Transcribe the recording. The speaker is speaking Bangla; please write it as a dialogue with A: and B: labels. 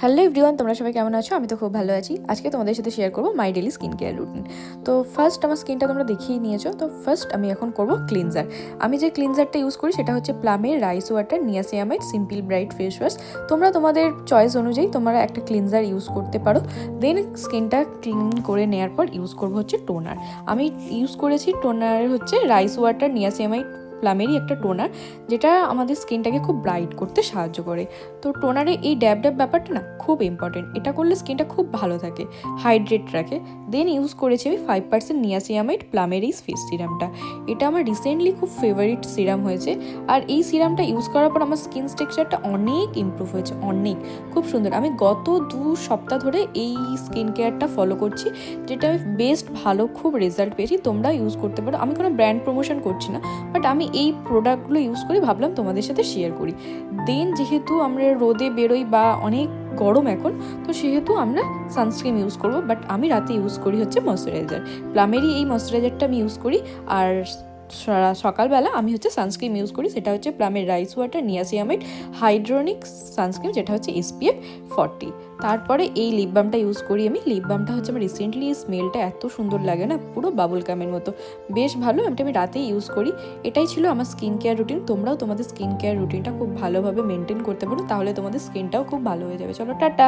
A: হ্যালো এভরিওয়ান, তোমরা সবাই কেমন আছো? আমি তো খুব ভালো আছি। আজকে তোমাদের সাথে শেয়ার করবো মাই ডেলি স্কিন কেয়ার রুটিন। তো ফার্স্ট আমার স্কিনটা তোমরা দেখিয়ে নিয়েছো। তো ফার্স্ট আমি এখন করবো ক্লিনজার। আমি যে ক্লিনজারটা ইউজ করি সেটা হচ্ছে প্লামের rice water niacinamide simple bright face wash. তোমরা তোমাদের চয়েস অনুযায়ী তোমরা একটা ক্লিনজার ইউজ করতে পারো। দেন স্কিনটা ক্লিন করে নেওয়ার পর ইউজ করবো হচ্ছে টোনার। আমি ইউজ করেছি টোনার হচ্ছে রাইস ওয়াটার নিয়াসিয়ামাইড প্লামেরই একটা টোনার, যেটা আমাদের স্কিনটাকে খুব ব্রাইট করতে সাহায্য করে। তো টোনারে এই ড্যাব ড্যাব ব্যাপারটা না খুব ইম্পর্টেন্ট। এটা করলে স্কিনটা খুব ভালো থাকে, হাইড্রেট রাখে। দেন ইউজ করেছি আমি 5% নিয়াসিয়ামাইড প্লামের এই ফেস সিরামটা। এটা আমার রিসেন্টলি খুব ফেভারিট সিরাম হয়েছে। আর এই সিরামটা ইউজ করার পর আমার স্কিন টেক্সচারটা অনেক ইমপ্রুভ হয়েছে, অনেক খুব সুন্দর। আমি গত 2 সপ্তাহ ধরে এই স্কিন কেয়ারটা ফলো করছি, যেটা আমি বেস্ট ভালো খুব রেজাল্ট পেয়েছি। তোমরা ইউজ করতে পারো। আমি কোনো ব্র্যান্ড প্রমোশন করছি না, বাট আমি এই প্রোডাক্টগুলো ইউজ করি, ভাবলাম তোমাদের সাথে শেয়ার করি। দেন যেহেতু আমরা রোদে বেরোই বা অনেক গরম এখন, তো সেহেতু আমরা সানস্ক্রিন ইউজ করবো। বাট আমি রাতে ইউজ করি হচ্ছে ময়শ্চারাইজার। প্লামেরই এই ময়শ্চারাইজারটা আমি ইউজ করি। আর সকালবেলা আমি হচ্ছে সানস্ক্রিন ইউজ করি, সেটা হচ্ছে প্লামের রাইস ওয়াটার নিয়াসিয়ামাইড হাইড্রোনিক সানস্ক্রিন, যেটা হচ্ছে SPF 40। তারপরে এই লিপ বামটা ইউজ করি আমি। লিপ বামটা হচ্ছে আমার রিসেন্টলি স্মেলটা এত সুন্দর লাগে না, পুরো বাবল গামের মতো, বেশ ভালো। আমি রাতেই ইউজ করি। এটাই ছিল আমার স্কিন কেয়ার রুটিন। তোমরাও তোমাদের স্কিন কেয়ার রুটিনটা খুব ভালোভাবে মেনটেন করতে পারো, তাহলে তোমাদের স্কিনটাও খুব ভালো হয়ে যাবে। চলো টাটা।